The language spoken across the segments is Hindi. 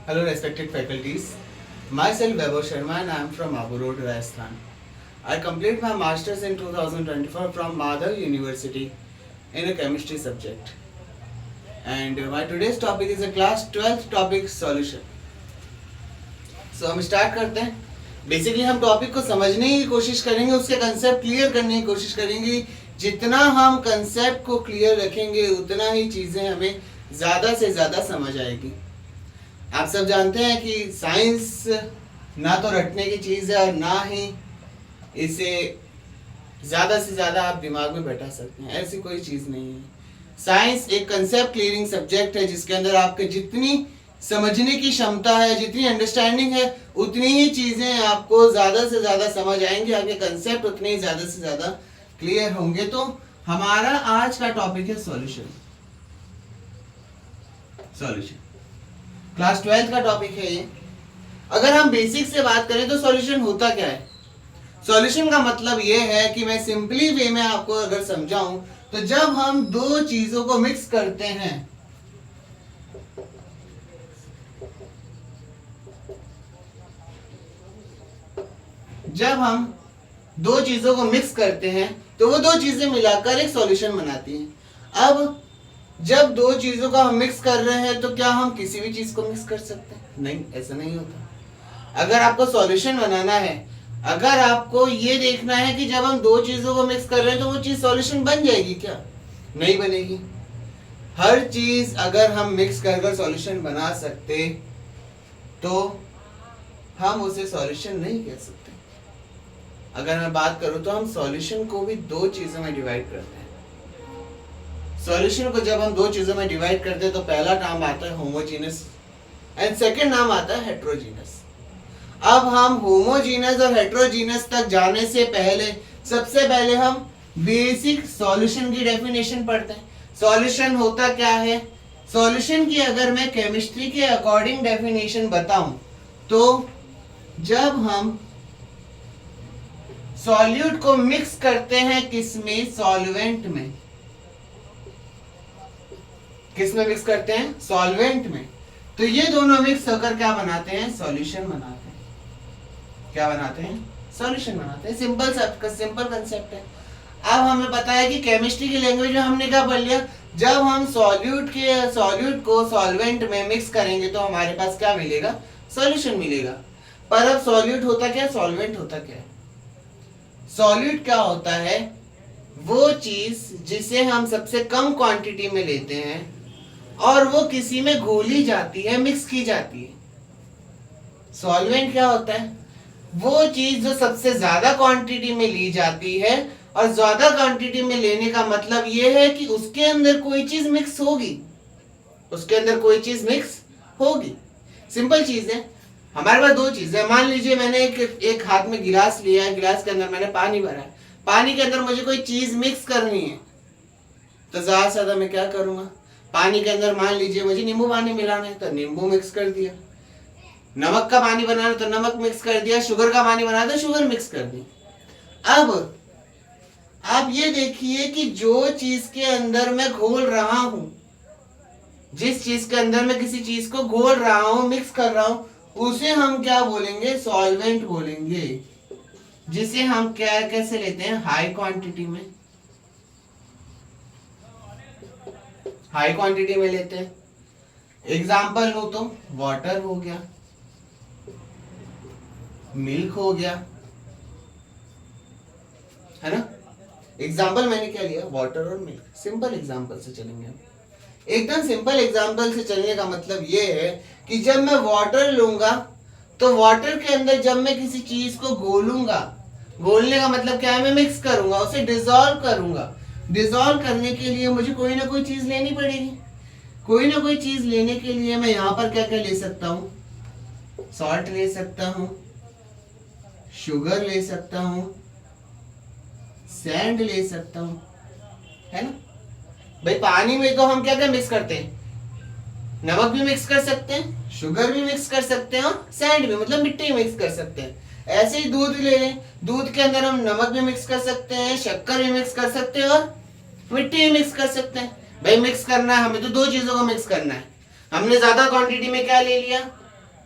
Hello, respected faculties. Myself Vaibhav Sharma and I am from Abu Road, Rajasthan. I completed my masters in 2024 from Madhav University in a chemistry subject. And my today's topic is a class 12th topic solution. So हम स्टार्ट करते हैं. बेसिकली हम टॉपिक को समझने की कोशिश करेंगे, उसके कंसेप्ट क्लियर करने की कोशिश करेंगे. जितना हम कंसेप्ट को क्लियर रखेंगे उतना ही चीज़ें हमें ज़्यादा से ज़्यादा समझ आएगी. आप सब जानते हैं कि साइंस ना तो रटने की चीज़ है और ना ही इसे ज़्यादा से ज़्यादा आप दिमाग में बैठा सकते हैं. ऐसी कोई चीज़ नहीं है. साइंस एक कंसेप्ट क्लियरिंग सब्जेक्ट है जिसके अंदर आपके जितनी समझने की क्षमता है, जितनी अंडरस्टैंडिंग है, उतनी ही चीज़ें आपको ज़्यादा से ज़्यादा समझ आएंगी, आपके कंसेप्ट उतने ही ज़्यादा से ज़्यादा क्लियर होंगे. तो हमारा आज का टॉपिक है सॉल्यूशन. क्लास 12 का टॉपिक है ये. अगर हम बेसिक से बात करें तो सॉल्यूशन होता क्या है? सॉल्यूशन का मतलब ये है कि मैं सिंपली वे में आपको अगर समझाऊं तो जब हम दो चीजों को मिक्स करते हैं, जब हम दो चीजों को मिक्स करते हैं तो वो दो चीजें मिलाकर एक सॉल्यूशन बनाती हैं. अब जब दो चीजों को हम मिक्स कर रहे हैं तो क्या हम किसी भी चीज को मिक्स कर सकते हैं? नहीं, ऐसा नहीं होता. अगर आपको सॉल्यूशन बनाना है, अगर आपको ये देखना है कि जब हम दो चीजों को मिक्स कर रहे हैं तो वो चीज सॉल्यूशन बन जाएगी क्या? नहीं बनेगी. हर चीज अगर हम मिक्स कर सॉल्यूशन बना सकते तो हम उसे सॉल्यूशन नहीं कह सकते. अगर मैं बात करूं तो हम सॉल्यूशन को भी दो चीजों में डिवाइड करते हैं. सॉल्यूशन को जब हम दो चीजों में डिवाइड करते हैं तो पहला नाम आता है होमोजीनस एंड सेकंड नाम आता है हेट्रोजीनस. अब हम होमोजीनस और हेट्रोजीनस तक जाने से पहले सबसे पहले हम बेसिक सॉल्यूशन की डेफिनेशन पढ़ते हैं. सॉल्यूशन होता क्या है? सॉल्यूशन की अगर मैं केमिस्ट्री के अकॉर्डिंग डेफिनेशन बताऊं तो जब हम सॉल्यूट को मिक्स करते हैं किसमें? सॉल्वेंट में. किसमें मिक्स करते हैं? सॉल्वेंट में. तो ये दोनों मिक्स होकर क्या बनाते हैं? सॉल्यूशन बनाते हैं. क्या बनाते हैं? सॉल्यूशन बनाते हैं. सिंपल कंसेप्ट है. अब हमें पता है कि केमिस्ट्री की लैंग्वेज में हमने क्या पढ़ लिया, जब हम सॉल्यूट को सॉल्वेंट में मिक्स करेंगे तो हमारे पास क्या मिलेगा? सॉल्यूशन मिलेगा. पर अब सॉल्यूट होता क्या, सॉल्वेंट होता क्या है? सॉल्यूट क्या होता है? वो चीज जिसे हम सबसे कम क्वांटिटी में लेते हैं और वो किसी में घोली जाती है, मिक्स की जाती है. सॉल्वेंट क्या होता है? वो चीज जो सबसे ज्यादा क्वांटिटी में ली जाती है, और ज्यादा क्वांटिटी में लेने का मतलब ये है कि उसके अंदर कोई चीज मिक्स होगी. उसके अंदर कोई चीज मिक्स होगी. सिंपल चीज है. हमारे पास दो चीजें. मान लीजिए मैंने एक हाथ में गिलास लिया है, गिलास के अंदर मैंने पानी भरा है. पानी के अंदर मुझे कोई चीज मिक्स करनी है तो ज्यादा से ज्यादा मैं क्या करूंगा? पानी के अंदर मान लीजिए मुझे नींबू पानी मिलाना है तो नींबू मिक्स कर दिया. नमक का पानी बनाना तो नमक मिक्स कर दिया. शुगर का पानी बनाना तो शुगर मिक्स कर दी. अब आप ये देखिए कि जो चीज के अंदर मैं घोल रहा हूं, जिस चीज के अंदर मैं किसी चीज को घोल रहा हूं, मिक्स कर रहा हूं, उसे हम क्या बोलेंगे? सॉल्वेंट बोलेंगे. जिसे हम क्या कैसे लेते हैं? हाई क्वांटिटी में. हाई क्वांटिटी में लेते हैं. एग्जाम्पल हो तो वाटर हो गया, मिल्क हो गया, है ना. एग्जाम्पल मैंने क्या लिया? वाटर और मिल्क. सिंपल एग्जाम्पल से चलेंगे हम. एकदम सिंपल एग्जाम्पल से चलने का मतलब ये है कि जब मैं वाटर लूंगा तो वाटर के अंदर जब मैं किसी चीज को घोलूंगा, घोलने का मतलब क्या है? मैं मिक्स करूंगा, उसे डिसॉल्व करूंगा. डिसॉल्व करने के लिए मुझे कोई ना कोई चीज लेनी पड़ेगी. कोई ना कोई चीज लेने के लिए मैं यहाँ पर क्या क्या ले सकता हूँ? सॉल्ट ले सकता हूँ, शुगर ले सकता हूँ, सैंड ले सकता हूँ, है ना. भाई पानी में तो हम क्या क्या मिक्स करते हैं? नमक भी मिक्स कर सकते हैं, शुगर भी मिक्स कर सकते हैं और सैंड भी, मतलब मिट्टी मिक्स कर सकते हैं. ऐसे ही दूध ले लें, दूध के अंदर हम नमक भी मिक्स कर सकते हैं, शक्कर भी मिक्स कर सकते हैं और मिट्टी भी मिक्स कर सकते हैं. भाई मिक्स करना है हमें तो दो चीजों को मिक्स करना है. हमने ज्यादा क्वांटिटी में क्या ले लिया?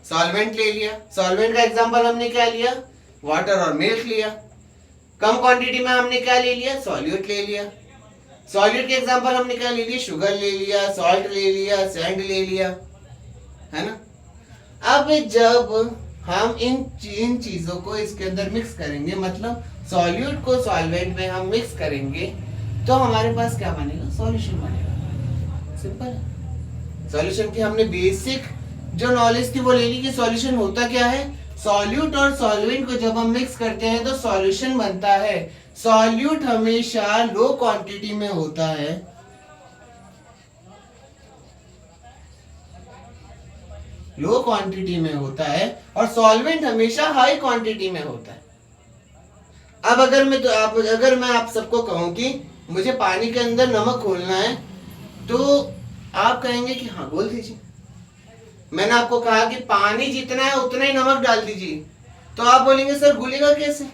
सॉल्वेंट ले लिया, सॉल्वेंट का एग्जांपल हमने क्या लिया, वाटर और मिल्क लिया। कम क्वांटिटी में हमने क्या ले लिया, सॉल्यूट ले लिया। सॉल्यूट के एग्जांपल हमने क्या ले लिया, शुगर ले लिया, सॉल्ट ले लिया, सैंड ले लिया, है ना। अब जब हम इन चीजों को इसके अंदर मिक्स करेंगे, मतलब सॉल्यूट को सॉल्वेंट में हम मिक्स करेंगे, तो हमारे पास क्या बनेगा, सॉल्यूशन बनेगा। सिंपल है। सॉल्यूशन की हमने बेसिक जो नॉलेज थी वो ले ली कि सॉल्यूशन होता क्या है। सॉल्यूट और सॉल्वेंट को जब हम मिक्स करते हैं तो सॉल्यूशन बनता है। सॉल्यूट हमेशा लो क्वांटिटी में होता है, लो क्वांटिटी में होता है, और सॉल्वेंट हमेशा हाई क्वांटिटी में होता है। अब अगर मैं आप सबको कहूं कि मुझे पानी के अंदर नमक घोलना है, तो आप कहेंगे कि हाँ घोल दीजिए। मैंने आपको कहा कि पानी जितना है उतना ही नमक डाल दीजिए, तो आप बोलेंगे सर घुलेगा कैसे।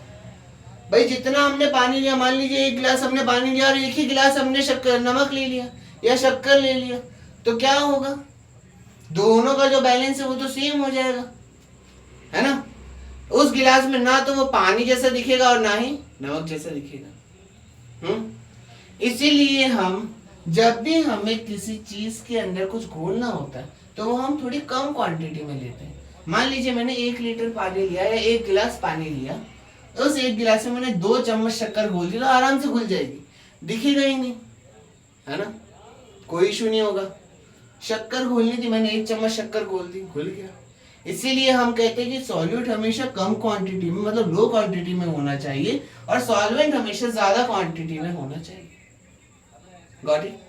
भाई जितना हमने पानी लिया, मान लीजिए 1 गिलास हमने पानी लिया और 1 ही गिलास हमने नमक ले लिया या शक्कर ले लिया, तो क्या होगा, दोनों का जो बैलेंस है वो तो सेम हो जाएगा, है ना। उस गिलास में ना तो वो पानी जैसा दिखेगा और ना ही नमक जैसा दिखेगा। इसीलिए हम जब भी हमें किसी चीज के अंदर कुछ घोलना होता है तो वो हम थोड़ी कम क्वांटिटी में लेते हैं। मान लीजिए मैंने 1 लीटर पानी लिया या 1 गिलास पानी लिया, उस 1 गिलास में मैंने 2 चम्मच शक्कर घोल दी तो आराम से घुल जाएगी, दिखेगा ही नहीं, है ना, कोई इशू नहीं होगा। शक्कर घोलनी थी, मैंने 1 चम्मच शक्कर घोल दी, घुल गया। इसीलिए हम कहते हैं कि सॉल्यूट हमेशा कम क्वांटिटी में, मतलब लो क्वांटिटी में होना चाहिए, और सॉल्वेंट हमेशा ज्यादा क्वांटिटी में होना चाहिए। Got it.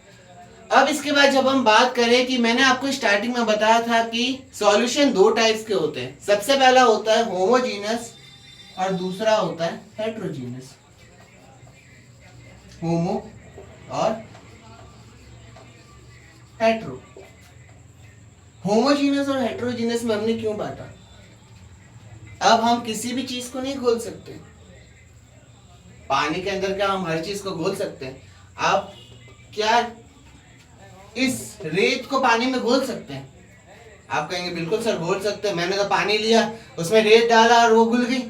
अब इसके बाद जब हम बात करें कि मैंने आपको स्टार्टिंग में बताया था कि सॉल्यूशन 2 टाइप्स के होते हैं। सबसे पहला होता है होमोजीनस और दूसरा होता है हेट्रोजीनस। होमो और हेट्रो। होमोजीनस और हेट्रोजीनस में हमने क्यों बांटा, अब हम किसी भी चीज को नहीं घोल सकते। पानी के अंदर क्या हम हर चीज को घोल सकते हैं? आप क्या इस रेत को पानी में घोल सकते हैं? आप कहेंगे बिल्कुल सर घोल सकते हैं, मैंने तो पानी लिया, उसमें रेत डाला और वो घुल गई।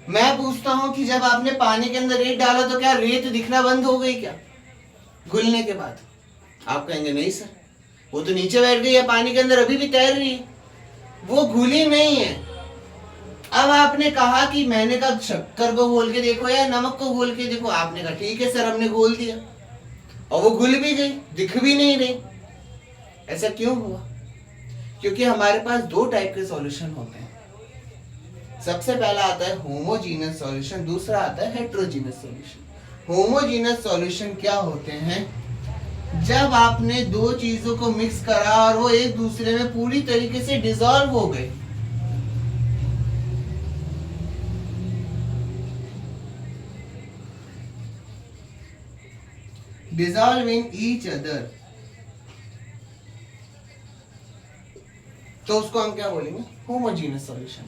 मैं पूछता हूं कि जब आपने पानी के अंदर रेत डाला तो क्या रेत दिखना बंद हो गई क्या घुलने के बाद? आप कहेंगे नहीं सर, वो तो नीचे बैठ गई है, पानी के अंदर अभी भी तैर रही है, वो घुली नहीं है। अब आपने कहा कि मैंने कहा शक्कर को घोल के देखो या नमक को घोल के देखो, आपने कहा ठीक है सर हमने घोल दिया और वो घुल भी गई, दिख भी नहीं रही। ऐसा क्यों हुआ? क्योंकि हमारे पास 2 टाइप के सॉल्यूशन होते हैं। सबसे पहला आता है होमोजीनस सॉल्यूशन, दूसरा आता है हेट्रोजीनस सॉल्यूशन। होमोजीनस सॉल्यूशन क्या होते हैं? जब आपने 2 चीजों को मिक्स करा और वो एक दूसरे में पूरी तरीके से डिसॉल्व हो गए। डिसॉल्विंग ईच अदर, तो उसको हम क्या बोलेंगे? Homogeneous solution.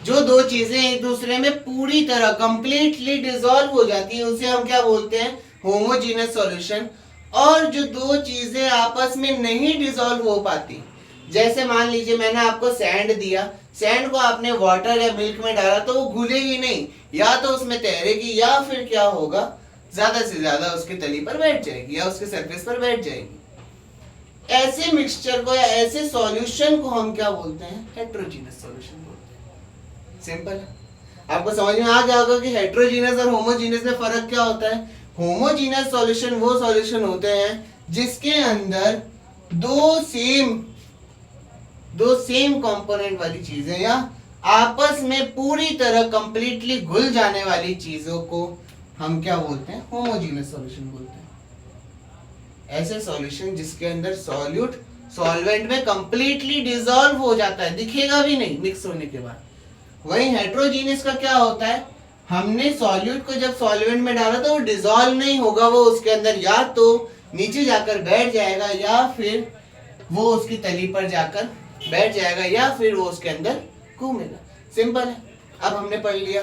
जो 2 चीजें एक दूसरे में पूरी तरह कंप्लीटली डिसॉल्व हो जाती है उसे हम क्या बोलते हैं? Homogeneous solution. और जो 2 चीजें आपस में नहीं डिसॉल्व हो पाती, जैसे मान लीजिए मैंने आपको सैंड दिया, सैंड को आपने वाटर या मिल्क में डाला तो वो घुलेगी नहीं, या तो उसमें तैरेगी या फिर क्या होगा, ज्यादा से ज्यादा उसकी तली पर बैठ जाएगी या उसके सरफेस पर बैठ जाएगी। ऐसे मिक्सचर को या ऐसे सॉल्यूशन को हम क्या बोलते हैं? हेट्रोजीनस सॉल्यूशन बोलते हैं। सिंपल है। आपको समझ में आ गया होगा कि हेट्रोजीनस और होमोजीनस में फर्क क्या होता है। होमोजीनस सॉल्यूशन वो सॉल्यूशन होते हैं जिसके अंदर दो सेम कंपोनेंट वाली चीजें या आपस में पूरी तरह कंप्लीटली घुल जाने वाली चीजों को हम क्या बोलते हैं? होमोजीनस सॉल्यूशन बोलते हैं। ऐसे सॉल्यूशन जिसके अंदर सॉल्यूट सॉल्वेंट में कंप्लीटली डिसॉल्व हो जाता है, दिखेगा भी नहीं मिक्स होने के बाद। वहीं हेट्रोजीनियस का क्या होता है? हमने सॉल्यूट को जब सॉल्वेंट में डाला तो वो डिसॉल्व नहीं होगा, वो उसके अंदर या तो नीचे जाकर बैठ जाएगा या फिर वो उसकी तली पर जाकर बैठ जाएगा या फिर वो उसके अंदर घूमेगा। सिंपल है। अब हमने पढ़ लिया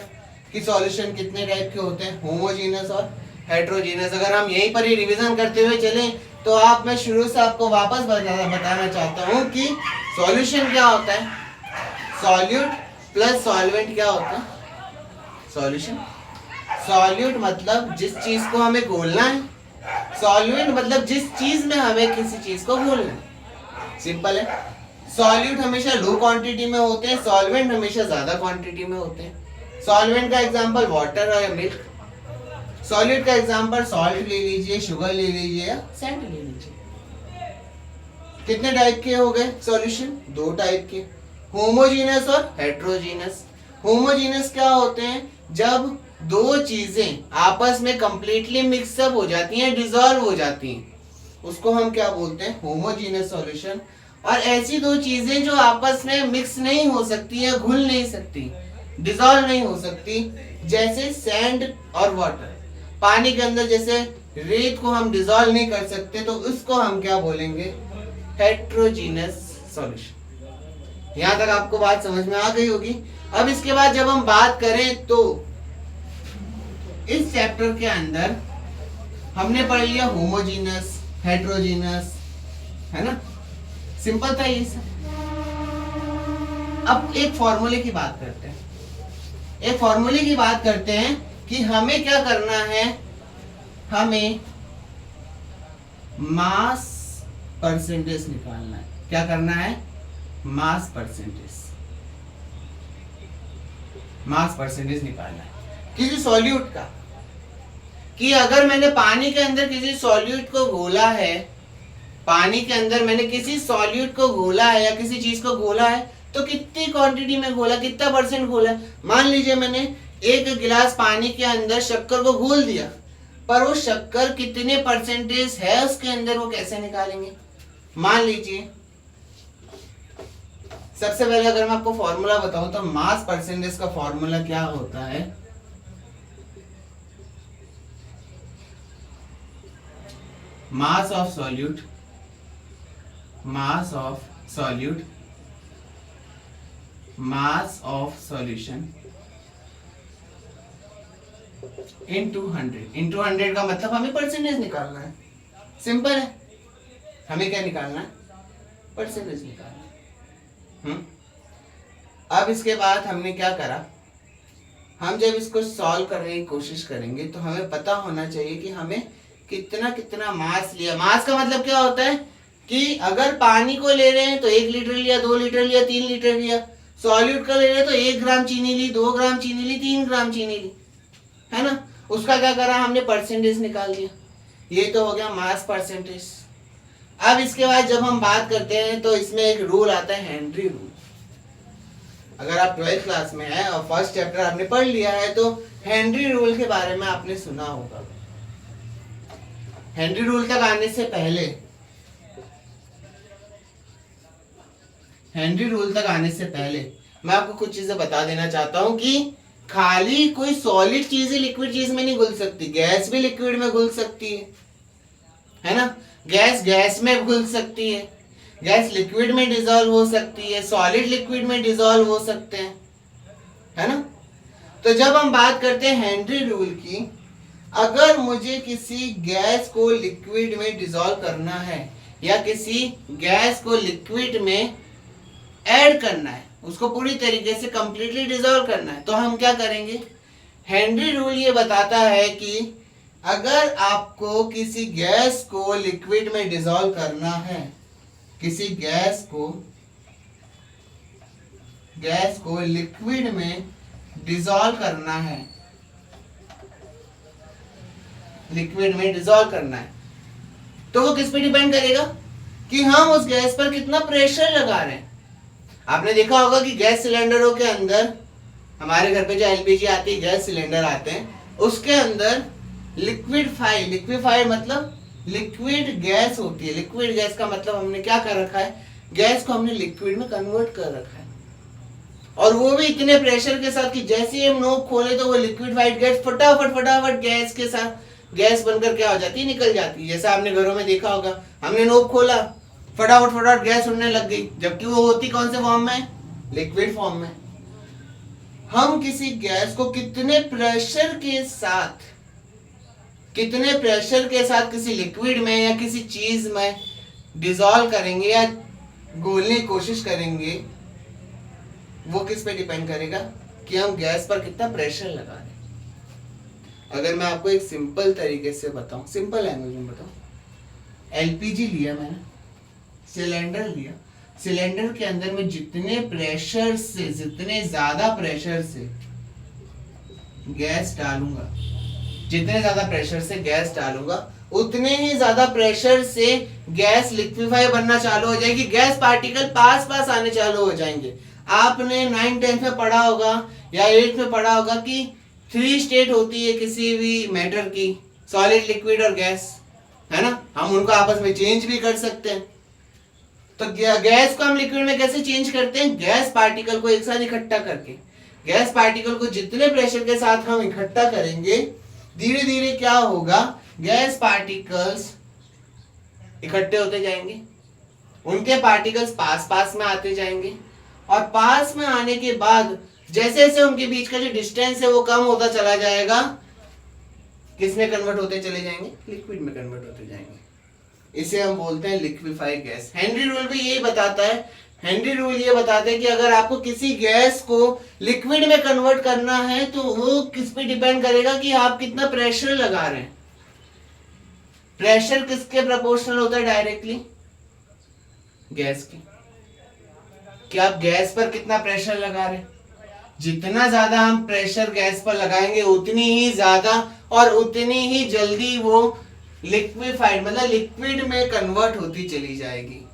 कि सॉल्यूशन कितने टाइप के होते हैं, होमोजीनस और हेट्रोजीनस। अगर हम यहीं पर ही रिवीजन करते हुए चलें तो मैं शुरू से आपको वापस बताना चाहता हूँ कि सॉल्यूशन क्या होता है। सॉल्यूट प्लस सॉल्वेंट क्या होता है? सॉल्यूशन। सॉल्यूट मतलब जिस चीज को हमें घोलना है, सॉल्वेंट मतलब जिस चीज में हमें किसी चीज को घोलना है। सिंपल है। सॉल्यूट हमेशा लो क्वांटिटी में होते हैं, सॉल्वेंट हमेशा ज्यादा क्वांटिटी में होते हैं। सॉल्वेंट का एग्जांपल वाटर और मिल्क, सॉल्यूट का एग्जांपल सॉल्ट ले लीजिए, शुगर ले लीजिए या सैंड ले लीजिए। कितने टाइप के हो गए सॉल्यूशन? दो टाइप के, होमोजीनस और हेट्रोजीनस। होमोजीनस क्या होते हैं? जब दो चीजें आपस में कंप्लीटली मिक्सअप हो जाती हैं, डिसॉल्व हो जाती हैं, उसको हम क्या बोलते हैं? Homogeneous solution. और ऐसी दो चीजें जो आपस में मिक्स नहीं हो सकती या घुल नहीं सकती, डिसॉल्व नहीं हो सकती, जैसे सैंड और वाटर। पानी के अंदर जैसे रेत को हम डिसॉल्व नहीं कर सकते, तो उसको हम क्या बोलेंगे? Heterogeneous solution. यहां तक आपको बात समझ में आ गई होगी। अब इसके बाद जब हम बात करें तो इस चैप्टर के अंदर हमने पढ़ लिया होमोजीनस, हेट्रोजीनस, है ना? सिंपल था ये सब। अब एक फॉर्मूले की बात करते हैं। एक फॉर्मूले की बात करते हैं कि हमें क्या करना है। हमें मास परसेंटेज निकालना है। क्या करना है? Mass percentage. मास परसेंटेज निकालना है किसी सॉल्यूट का। कि अगर मैंने पानी के अंदर किसी सॉल्यूट को घोला है, पानी के अंदर मैंने किसी सॉल्यूट को घोला है या किसी चीज को घोला है, तो कितनी क्वांटिटी में घोला, कितना परसेंट घोला? मान लीजिए मैंने एक गिलास पानी के अंदर शक्कर को घोल दिया, पर वो शक्कर कितने परसेंटेज है उसके अंदर, वो कैसे निकालेंगे? मान लीजिए सबसे पहले अगर मैं आपको फॉर्मूला बताऊं तो मास परसेंटेज का फॉर्मूला क्या होता है? Mass of solute, mass of solute, mass of solution into 100। Into 100 का मतलब हमें परसेंटेज निकालना है। सिंपल है। हमें क्या निकालना है? परसेंटेज निकालना है। अब इसके बाद हमने क्या करा? हम जब इसको सॉल्व करने की कोशिश करेंगे तो हमें पता होना चाहिए कि हमें कितना कितना मास लिया। मास का मतलब क्या होता है कि अगर पानी को ले रहे हैं तो 1 लीटर लिया, 2 लीटर लिया, 3 लीटर लिया। सॉल्यूट का ले रहे हैं तो 1 ग्राम चीनी ली, 2 ग्राम चीनी ली, 3 ग्राम चीनी ली, है ना? उसका क्या करा? हमने परसेंटेज निकाल दिया। ये तो हो गया मास परसेंटेज। अब इसके बाद जब हम बात करते हैं तो इसमें एक रूल आता है, हेनरी रूल। अगर आप 12th क्लास में हैं और फर्स्ट चैप्टर आपने पढ़ लिया है तो हेनरी रूल के बारे में आपने सुना होगा। हेनरी रूल तक आने से पहले, हेनरी रूल तक आने से पहले मैं आपको कुछ चीजें बता देना चाहता हूं कि खाली कोई सॉलिड चीज ही लिक्विड चीज में नहीं घुल सकती। गैस भी लिक्विड में घुल सकती है ना? गैस गैस में घुल सकती है, गैस लिक्विड में डिसॉल्व हो सकती है, सॉलिड लिक्विड में डिसॉल्व हो सकते हैं, है ना? तो जब हम बात करते हैं हेनरी रूल की, अगर मुझे किसी गैस को लिक्विड में डिसॉल्व करना है या किसी गैस को लिक्विड में ऐड करना है, उसको पूरी तरीके से कंप्लीटली डिसॉल्व करना है, तो हम क्या करेंगे? हेनरी रूल ये बताता है कि अगर आपको किसी गैस को लिक्विड में डिसॉल्व करना है, किसी गैस को लिक्विड में डिसॉल्व करना है, लिक्विड में डिसॉल्व करना है, तो वो किस पे डिपेंड करेगा कि हम उस गैस पर कितना प्रेशर लगा रहे हैं। आपने देखा होगा कि गैस सिलेंडरों के अंदर, हमारे घर पे जो एलपीजी आती है, गैस सिलेंडर आते हैं, उसके अंदर लिक्विफाई मतलब लिक्विड गैस होती है। लिक्विड गैस का मतलब हमने क्या कर रखा है? गैस को हमने लिक्विड में कन्वर्ट कर रखा है, और वो भी इतने प्रेशर के साथ कि जैसे ही हम नोब खोले तो वो लिक्विफाइड गैस फटाफट गैस के साथ गैस बनकर क्या हो जाती है? निकल जाती है। जैसे आपने घरों में देखा होगा, हमने नोब खोला, फटाफट गैस उड़ने लग गई, जबकि वो होती कौन से फॉर्म में? लिक्विड फॉर्म में। हम किसी गैस को कितने प्रेशर के साथ किसी लिक्विड में या किसी चीज में डिसॉल्व करेंगे या घोलने की कोशिश करेंगे, वो किस पे डिपेंड करेगा कि हम गैस पर कितना प्रेशर लगा रहे हैं। अगर मैं आपको एक सिंपल तरीके से बताऊं, सिंपल लैंग्वेज में बताऊं, एलपीजी लिया मैंने, सिलेंडर लिया, सिलेंडर के अंदर में जितने प्रेशर से, जितने ज्यादा प्रेशर से गैस डालूंगा, जितने ज्यादा प्रेशर से गैस डालूंगा, उतने ही ज्यादा प्रेशर से गैस लिक्विफाई बनना चालू हो जाएगी, गैस पार्टिकल पास पास आने चालू हो जाएंगे। आपने 9-10 में पढ़ा होगा या 8 में पढ़ा होगा कि 3 स्टेट होती है किसी भी मैटर की, सॉलिड, लिक्विड और गैस, है ना। हम उनको आपस में चेंज भी कर सकते हैं। तो गैस को हम लिक्विड में कैसे चेंज करते हैं? गैस पार्टिकल को एक साथ इकट्ठा करके। गैस पार्टिकल को जितने प्रेशर के साथ हम इकट्ठा करेंगे, धीरे धीरे क्या होगा, गैस पार्टिकल्स इकट्ठे होते जाएंगे, उनके पार्टिकल्स पास पास में आते जाएंगे, और पास में आने के बाद जैसे जैसे उनके बीच का जो डिस्टेंस है वो कम होता चला जाएगा, किस में कन्वर्ट होते चले जाएंगे? लिक्विड में कन्वर्ट होते जाएंगे। इसे हम बोलते हैं लिक्विफाइड गैस। हेनरी रूल भी यही बताता है, हेनरी रूल ये बताते हैं कि अगर आपको किसी गैस को लिक्विड में कन्वर्ट करना है तो वो किस पे डिपेंड करेगा कि आप कितना प्रेशर लगा रहे हैं। प्रेशर किसके प्रोपोर्शनल होता है? डायरेक्टली गैस के। कि आप गैस पर कितना प्रेशर लगा रहे हैं, जितना ज्यादा हम प्रेशर गैस पर लगाएंगे उतनी ही ज्यादा और उतनी ही जल्दी वो लिक्विफाइड मतलब लिक्विड में कन्वर्ट होती चली जाएगी।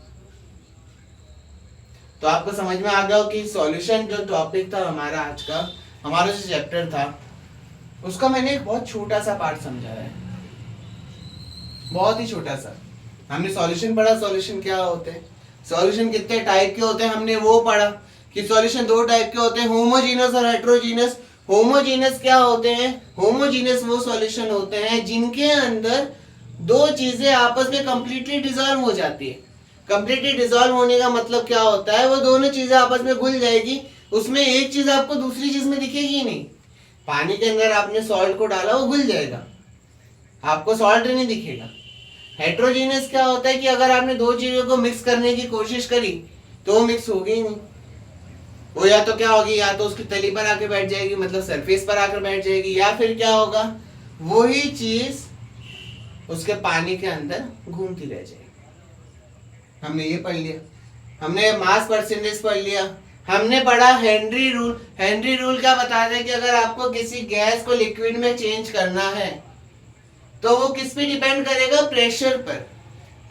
तो आपको समझ में आ गया हो कि सॉल्यूशन जो टॉपिक था हमारा आज का, हमारा जो चैप्टर था, उसका मैंने एक बहुत छोटा सा पार्ट समझाया है, बहुत ही छोटा सा। हमने सॉल्यूशन पढ़ा, सॉल्यूशन क्या होते हैं, सॉल्यूशन कितने टाइप के होते हैं हमने वो पढ़ा, कि सॉल्यूशन 2 टाइप के होते हैं, होमोजीनस और हेट्रोजीनस। होमोजीनस क्या होते हैं? होमोजीनस वो सॉल्यूशन होते हैं जिनके अंदर 2 चीजें आपस में कंप्लीटली डिसॉल्व हो जाती है। कंप्लीटली डिसॉल्व होने का मतलब क्या होता है? वो दोनों चीजें आपस में घुल जाएगी, उसमें एक चीज आपको दूसरी चीज में दिखेगी ही नहीं। पानी के अंदर आपने सॉल्ट को डाला, वो घुल जाएगा, आपको सॉल्ट नहीं दिखेगा। हेट्रोजीनियस क्या होता है कि अगर आपने 2 चीजों को मिक्स करने की कोशिश करी तो वो मिक्स होगी ही नहीं, वो या तो क्या होगी, या तो उसकी तली पर आके बैठ जाएगी, मतलब सरफेस पर आकर बैठ जाएगी, या फिर क्या होगा, वही चीज उसके पानी के अंदर घूमती रह जाएगी। हमने ये पढ़ लिया, हमने मास परसेंटेज पढ़ लिया, हमने पढ़ा हेनरी रूल। हेनरी रूल क्या बताता है कि अगर आपको किसी गैस को लिक्विड में चेंज करना है तो वो किस पे डिपेंड करेगा? प्रेशर पर।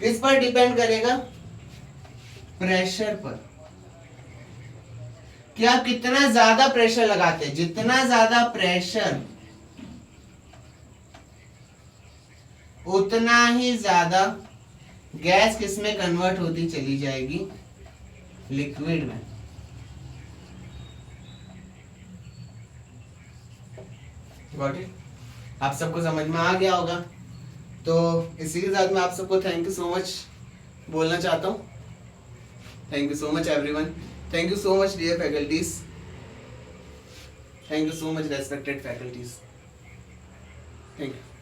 किस पर डिपेंड करेगा? प्रेशर पर। कि आप कितना ज्यादा प्रेशर लगाते हैं, जितना ज्यादा प्रेशर उतना ही ज्यादा गैस किस में कन्वर्ट होती चली जाएगी? लिक्विड में। Got it? आप सबको समझ में आ गया होगा। तो इसी के साथ मैं आप सबको थैंक यू सो मच बोलना चाहता हूँ। Thank you so much everyone, thank you so much dear faculties, thank you so much respected faculties, thank you.